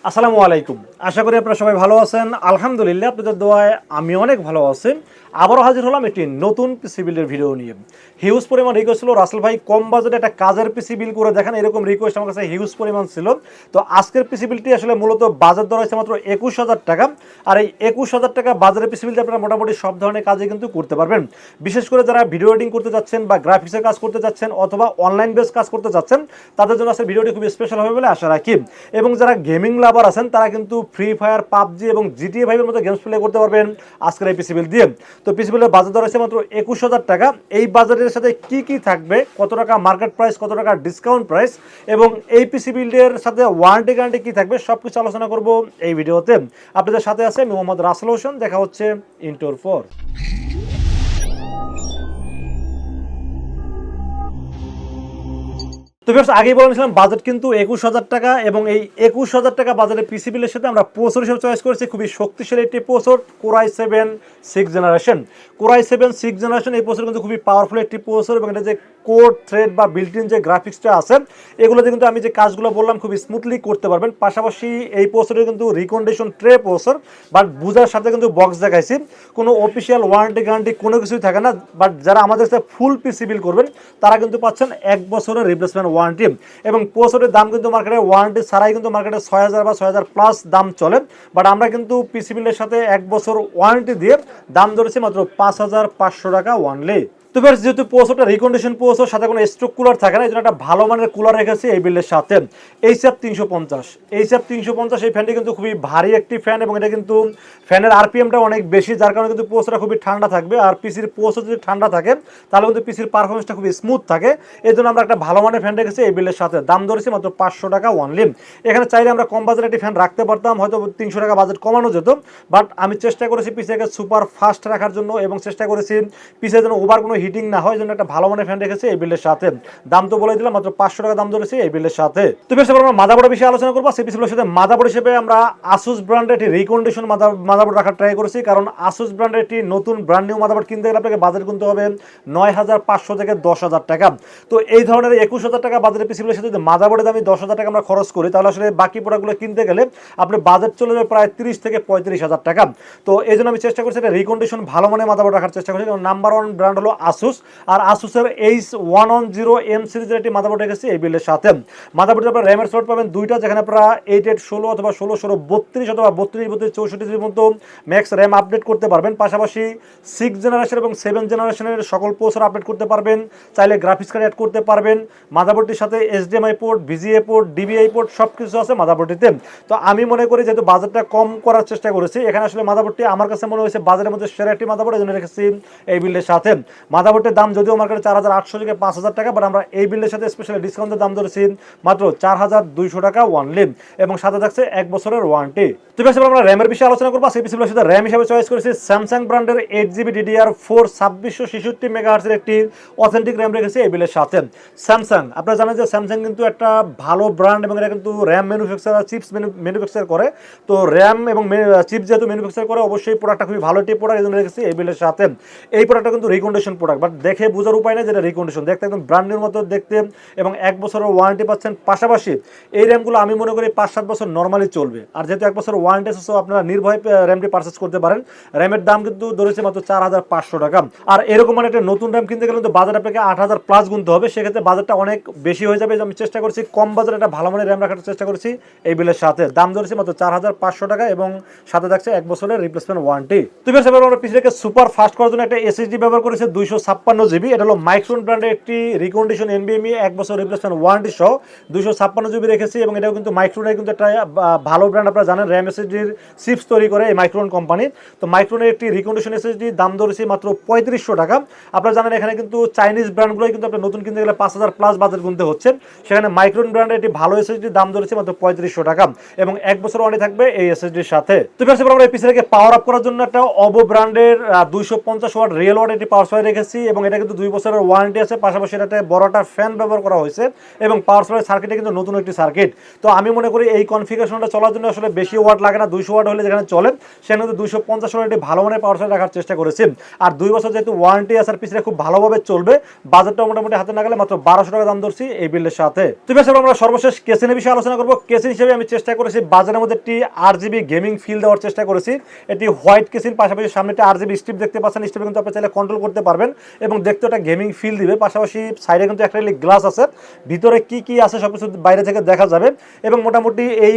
আসসালামু আলাইকুম। আশা করি আপনারা সবাই ভালো আছেন। আলহামদুলিল্লাহ আপনাদের দোয়ায় আমি অনেক ভালো আছি। আবারও হাজির হলাম একটি নতুন পিসি বিল্ডের ভিডিও নিয়ে। হিউজ পরিমাণ রিকোয়েস্ট ছিল রাসেল ভাই কম বাজেটে একটা কাজের পিসি বিল করে দেখান, এরকম রিকোয়েস্ট আমার কাছে হিউজ পরিমাণ ছিল। তো আজকের পিসি বিলটি আসলে মূলত বাজার দর হচ্ছে মাত্র ২১,০০০ টাকা। আর এই ২১,০০০ টাকা বাজারের পিসি বিলতে আপনারা মোটামুটি সব ধরনের কাজই কিন্তু করতে পারবেন। বিশেষ করে যারা ভিডিও এডিটিং করতে যাচ্ছেন বা গ্রাফিক্সের কাজ করতে যাচ্ছেন অথবা অনলাইন বেস কাজ করতে যাচ্ছেন, তাদের জন্য আজকের ভিডিওটি খুব স্পেশাল হবে বলে আশা রাখি। এবং যারা গেমিং লাভার আছেন তারা কিন্তু ফ্রি ফায়ার, পাবজি এবং জিটিএ ফাইভের মতো গেমস প্লে করতে পারবেন আজকের এই পিসি বিল দিয়ে। তো পিসি বিলের বাজার দর আছে মাত্র ২১,০০০ টাকা। এই বাজারের সাথে কি কি থাকবে, কত টাকা মার্কেট প্রাইস, কত টাকা ডিসকাউন্ট প্রাইস এবং এই পিসি বিল্ডের সাথে ওয়ারেন্টি গ্যারান্টি কি থাকবে সবকিছু আলোচনা করব এই ভিডিওতে। আপনাদের সাথে আছে আমি মোহাম্মদ রাসেল হোসেন। দেখা হচ্ছে ইন্টোর ফর। তো ভিউয়ার্স, আগেই বলেছিলাম বাজেট কিন্তু ২১,০০০ টাকা এবং এই ২১,০০০ টাকা বাজারের পিসি বিলের সাথে আমরা প্রসেসর হিসেবে চয়েস করেছি খুবই শক্তিশালী একটি processor, Core i7 6th generation. Core i7 6th generation এই প্রসেসর কিন্তু খুবই পাওয়ারফুল একটি প্রসেসর এবং এটা যে কোর থ্রেড বা বিল্ট ইন যে গ্রাফিক্সটা আছে এগুলোতে কিন্তু আমি যে কাজগুলো বললাম খুবই স্মুথলি করতে পারবেন। পাশাপাশি এই প্রসেসরে কিন্তু রিকন্ডিশন ট্রে প্রসেসর, বাট বুঝার সাথে কিন্তু বক্স দেখাইছি, কোনো অফিসিয়াল ওয়ারেন্টি গ্যারান্টি কোনো কিছুই থাকে না। বাট যারা আমাদের সাথে ফুল পিসি বিল করবেন তারা কিন্তু পাচ্ছেন 1 বছরের রিপ্লেসমেন্ট ওয়ারেন্টি এবং প্রসেসরের দাম কিন্তু মার্কেটে ওয়ারেন্টি ছাড়াই কিন্তু মার্কেটে ৬,০০০ বা ৬,০০০ প্লাস দাম চলে। বাট আমরা কিন্তু পিসি বিলের সাথে 1 বছর ওয়ারেন্টি দিয়ে দাম ধরেছি মাত্র ৫,৫০০ টাকা ওয়ানলি। তো বেশ, যেহেতু প্রসেসরটা রিকন্ডিশন প্রসেসর, সাথে কোনো স্ট্রোক কুলার থাকে না, এই জন্য একটা ভালো মানের কুলার রেখেছি এই বিল্ডের সাথে। এইচএফ ৩৫০ এই ফ্যানটি কিন্তু খুবই ভারী একটি ফ্যান এবং এটা কিন্তু ফ্যানের আরপিএমটা অনেক বেশি, যার কারণে কিন্তু প্রসেসরটা খুবই ঠান্ডা থাকবে। আর পিসির প্রসেসর যদি ঠান্ডা থাকে তাহলে কিন্তু পিসির পারফরমেন্সটা খুবই স্মুথ থাকে। এই জন্য আমরা একটা ভালো মানের ফ্যান রেখেছি এই বিল্ডের সাথে। দাম ধরেছি মাত্র ৫০০ টাকা ওয়ানলি। এখানে চাইলে আমরা কম বাজেটের একটি ফ্যান রাখতে পারতাম, হয়তো ৩০০ টাকা বাজেট কমানো যেত। বাট আমি চেষ্টা করেছি পিসিকে সুপার ফাস্ট রাখার জন্য এবং চেষ্টা করেছি পিসের জন্য ওভার কোনো হিটিং না হয়, জন্য একটা ভালো মানের ফ্যান রেখেছি এই বিলের সাথে। দাম তো বলে দিলাম মাত্র ৫০০ টাকা দাম ধরেছি এই বিলের সাথে। তো বেশ, আমরা মাদারবোর্ডের বিষয়ে আলোচনা করবো। সেই পিসির সাথে মাদারবোর্ড হিসেবে আমরা আসুস ব্র্যান্ডের একটি রিকন্ডিশন মাদারবোর্ড রাখার ট্রাই করেছি, কারণ আসুস ব্র্যান্ডের একটি নতুন ব্র্যান্ড নিউ মাদারবোর্ড কিনতে গেলে আপনাকে বাজেট কিনতে হবে ৯,৫০০ থেকে ১০,০০০ টাকা। তো এই ধরনের ২১,০০০ টাকা বাজেটের পিসির সাথে যদি মাদারবোর্ডের দামে ১০,০০০ টাকা আমরা খরচ করি তাহলে আসলে বাকি প্রোডাক্টগুলো কিনতে গেলে আপনার বাজেট চলে যাবে প্রায় ৩০ থেকে ৩৫,০০০ টাকা। তো এই জন্য আমি চেষ্টা করছি একটা রিকন্ডিশন ভালো মানের মাদারবোর্ড রাখার চেষ্টা করছি, কারণ নাম্বার 1 ব্র্যান্ড হলো আসুস। আর আসুসের H110M সিরিজের একটি মাদারবোর্ড রেখেছি এই বিলের সাথে। মাদারবোর্ডে আপনারা র্যামের স্লট পাবেন দুইটা, যেখানে আপনারা 8816 অথবা 16/16 অথবা 32/32 64 মতো ম্যাক্স র্যাম আপডেট করতে পারবেন। পাশাপাশি 6 জেনারেশন এবং 7 জেনারেশনের সকল প্রসেসর আপডেট করতে পারবেন, চাইলে গ্রাফিক্স কার্ড অ্যাড করতে পারবেন। মাদারবোর্ডটির সাথে HDMI port, VGA port, DVI port সব কিছু আছে মাদারবোর্ডটিতে। তো আমি মনে করি যেহেতু বাজেটটা কম করার চেষ্টা করেছি, এখানে আসলে মাদারবোর্ডটি আমার কাছে মনে হয়েছে বাজারের মধ্যে সেরা একটি মাদারবোর্ড, এই জন্য রেখেছি এই বিলের সাথে। মাদারবোর্ডের দাম যদিও মার্কেটে ৪,৮০০ থেকে ৫,০০০ টাকা, বাট আমরা এই বিলের সাথে স্পেশালি ডিসকাউন্টের দাম ধরেছি মাত্র ৪,২০০ টাকা ওয়ানলি এবং সাথে থাকছে 1 বছরের ওয়ারেন্টি। তো বেশ, আমরা র্যামের বিষয়ে আলোচনা করবো। সেই পিসির সাথে র্যাম হিসেবে চয়েস করেছি স্যামসাং ব্র্যান্ডের 8GB DDR4 ২৬৬৬ মেগাহার্টজের একটি অথেন্টিক র্যাম রেখেছি এই বিলের সাথে। স্যামসাং, আপনারা জানেন যে স্যামসাং কিন্তু একটা ভালো ব্র্যান্ড এবং এটা কিন্তু র্যাম ম্যানুফ্যাকচার, চিপস ম্যানুফ্যাকচার করে। তো র্যাম এবং চিপ যেহেতু ম্যানুফ্যাকচার করে, অবশ্যই প্রোডাক্টটা খুবই ভালো একটি প্রোডাক্ট, এই জন্য রেখেছি এই বিলের সাথে। এই প্রোডাক্টটা কিন্তু রিকন্ডিশন প্রোডাক্ট, বাট দেখে বোঝার উপায় নেই যেটা রিকন্ডিশন, দেখতে একদম ব্র্যান্ডের মতো দেখতে এবং 1 বছরের ওয়ারেন্টি পাচ্ছেন। পাশাপাশি এই র্যামগুলো আমি মনে করি ৫-৭ বছর নর্মালি চলবে। আর যেহেতু 1 বছর ওয়ারেন্টি আছে, সো আপনারা নির্ভয়ে র্যামটি পারচেস করতে পারেন। র্যামের দাম কিন্তু ধরেছে মাত্র ৪,৫০০ টাকা। আর এরকম মানে একটা নতুন র্যাম কিনতে গেলে কিন্তু বাজেট আপনাকে ৮,০০০ প্লাস গুনতে হবে, সেক্ষেত্রে বাজেটটা অনেক বেশি হয়ে যাবে। আমি চেষ্টা করছি কম বাজেটে একটা ভালো মানের র্যাম রাখার চেষ্টা করছি এই বিলের সাথে। দাম ধরেছে মাত্র ৪,৫০০ টাকা এবং সাথে থাকছে 1 বছরের রিপ্লেসমেন্ট ওয়ারেন্টি। তো বেশ, এবার আমরা পিসিটাকে সুপার ফাস্ট করার জন্য একটা SSD ব্যবহার করেছি 256GB। এটা হলো মাইক্রোন ব্র্যান্ডের একটি রিকন্ডিশন NVMe 1 বছর রিপ্লেসমেন্ট ওয়ারেন্টি সহ 256GB রেখেছি এবং এটাও কিন্তু মাইক্রোনের কিন্তু একটা ভালো ব্র্যান্ড, আপনারা জানেন র্যাম SSDর চিপস তৈরি করে এই মাইক্রোন কোম্পানি। তো মাইক্রোনের একটি রিকন্ডিশন SSD দাম ধরেছি মাত্র ৩৫০০ টাকা। আপনারা জানেন এখানে কিন্তু চাইনিজ ব্র্যান্ডগুলোই কিন্তু আপনার নতুন কিনতে গেলে ৫,০০০ প্লাস বাজেট গুনতে হচ্ছে, সেখানে মাইক্রোন ব্র্যান্ডের একটি ভালো SSD দাম ধরেছে মাত্র ৩৫০০ টাকা এবং 1 বছর ওয়ারেন্টি থাকবে এই SSDর সাথে। তো বেশ, আমরা এই পিসিটাকে পাওয়ার আপ করার জন্য একটা OVO ব্র্যান্ডের 250 ওয়াট রিয়েল ওয়াট একটি পাওয়ার সাপ্লাই রেখেছি এবং এটা কিন্তু 2 বছরের ওয়ারেন্টি আছে। পাশাপাশি এটাতে বড় একটা ফ্যান ব্যবহার করা হয়েছে এবং পাওয়ার সাপ্লাই সার্কিটে কিন্তু নতুন একটি সার্কিট। তো আমি মনে করি এই কনফিগারেশনটা চলার জন্য আসলে বেশি ওয়াট লাগে না, 200 ওয়াট হলে যেখানে চলে সেখানে কিন্তু 250 ওয়াট একটি ভালো মানের পাওয়ার সাপ্লাই রাখার চেষ্টা করেছি। আর 2 বছর যেহেতু ওয়ারেন্টি আছে আর পিছনে খুব ভালোভাবে চলবে, বাজেটটা মোটামুটি হাতে না গেলে মাত্র 1200 টাকা দাম ধরছি এই বিল্ডের সাথে। তো বেশ আমরা সর্বশেষ কেসিনের বিষয়ে আলোচনা করবো। কেসিন হিসেবে আমি চেষ্টা করেছি বাজারের মধ্যে একটি RGB গেমিং ফিল দেওয়ার চেষ্টা করেছি। এটি হোয়াইট কেসিন, পাশাপাশি সামনে একটা RGB স্ট্রিপ দেখতে পাচ্ছেন, স্ট্রিপে কিন্তু আপনি চাইলে কন্ট্রোল করতে পারবেন এবং দেখতে একটা গেমিং ফিল দিবে। পাশাপাশি সাইডে কিন্তু অ্যাক্রিলিক গ্লাস আছে, ভিতরে কি কি আছে সবকিছু বাইরে থেকে দেখা যাবে এবং মোটামুটি এই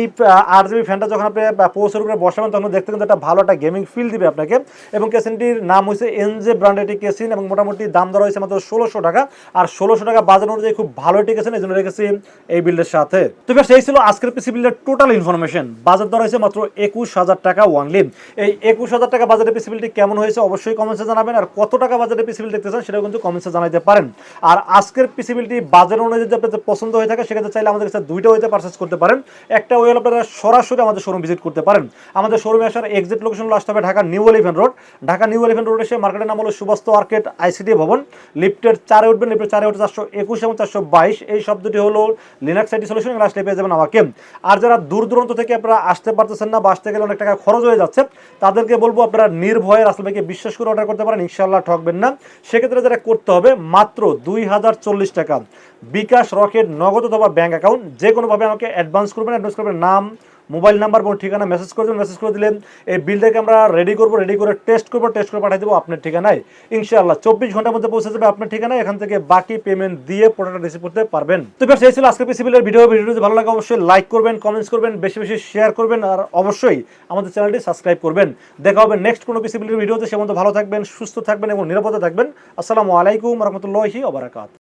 RGB ফ্যানটা যখন আপনি পোস্টের উপরে বসাবেন তখন দেখতে কিন্তু একটা ভালো একটা গেমিং ফিল দিবে আপনাকে। এবং কেসিনটির নাম হচ্ছে NJ ব্র্যান্ড একটি কেসিন এবং মোটামুটি দাম ধরা হয়েছে মাত্র 1600 টাকা। আর 1600 টাকা বাজার অনুযায়ী খুব ভালো একটি কেসিন, এই জন্য রেখেছি এই বিল্ডের সাথে। তো বেশ এই ছিল আজকের পিসি বিল্ডের টোটাল ইনফরমেশন। বাজার ধরা হয়েছে মাত্র 21000 টাকা ওয়ানলি। এই 21000 টাকা বাজারের পিসি বিল্ডটি কেমন হয়েছে অবশ্যই কমেন্টসে জানাবেন, আর কত টাকা বাজারের পিসি বিল্ড দেখতে চান সেটাও কিন্তু কমেন্টসে জানাতে পারেন। আর আজকের পিসি বিল্ডটি বাজার অনুযায়ী যদি আপনাদের পছন্দ হয়ে থাকে সেক্ষেত্রে চাইলে আমাদের কাছে দুইটা ওয়েতে পারচেস করতে পারেন। একটা ওয়ে হলো আপনারা সরাসরি আমাদের শোরুম ভিজিট করতে পারেন। আমাদের শোরুমে আসার এক্সাক্ট লোকেশন হলো আসতে হবে Dhaka new elephant road. Dhaka new elephant road এসে মার্কেটের নাম হলো সুবাস্ত আর্কেড ICT ভবন, লিফটের 4-এ উঠবেন, লিফটের 4-এ উঠে 421 এবং 422 এই শব্দটি হলো লিনাক্স আইটি সলিউশন, এগুলো আসলে পেয়ে যাবেন আমাকে। আর যারা দূর দূরান্ত থেকে আপনারা আসতে পারতেছেন না বা আসতে গেলে অনেক টাকা খরচ হয়ে যাচ্ছে, তাদেরকে বলবো আপনারা নির্ভয়ে রাসেল ভাইকে বিশ্বাস করে অর্ডার করতে পারেন, ইনশাআল্লাহ ঠকবেন না। সেক্ষেত্রে যারা করতে হবে মাত্র 2040 টাকা বিকাশ, রকেট, নগদ অথবা ব্যাঙ্ক অ্যাকাউন্ট যে কোনোভাবে আমাকে অ্যাডভান্স করবেন। নাম, মোবাইল নাম্বার এবং ঠিকানা মেসেজ করে দেবেন। মেসেজ করে দিলেন এই বিলটাকে আমরা রেডি করবো, রেডি করে টেস্ট করে পাঠিয়ে দেবো আপনার ঠিকানায়। ইনশাআল্লাহ 24 ঘন্টার মধ্যে পৌঁছে যাবে আপনার ঠিকানায়। এখান থেকে বাকি পেমেন্ট দিয়ে প্রোডাক্ট রিসিভ করতে পারবেন। তো বেশ এই ছিল আজকের পিসি বিলের ভিডিও যদি ভালো লাগে অবশ্যই লাইক করবেন, কমেন্টস করবেন, বেশি বেশি শেয়ার করবেন আর অবশ্যই আমাদের চ্যানেলটি সাবস্ক্রাইব করবেন। দেখা হবে নেক্সট কোনো পিসি বিলের ভিডিওতে। সে মধ্যে ভালো থাকবেন, সুস্থ থাকবেন এবং নিরাপদে থাকবেন। আসসালামু আলাইকুম রহমতুল্লাহি ওয়া বারাকাতুহু।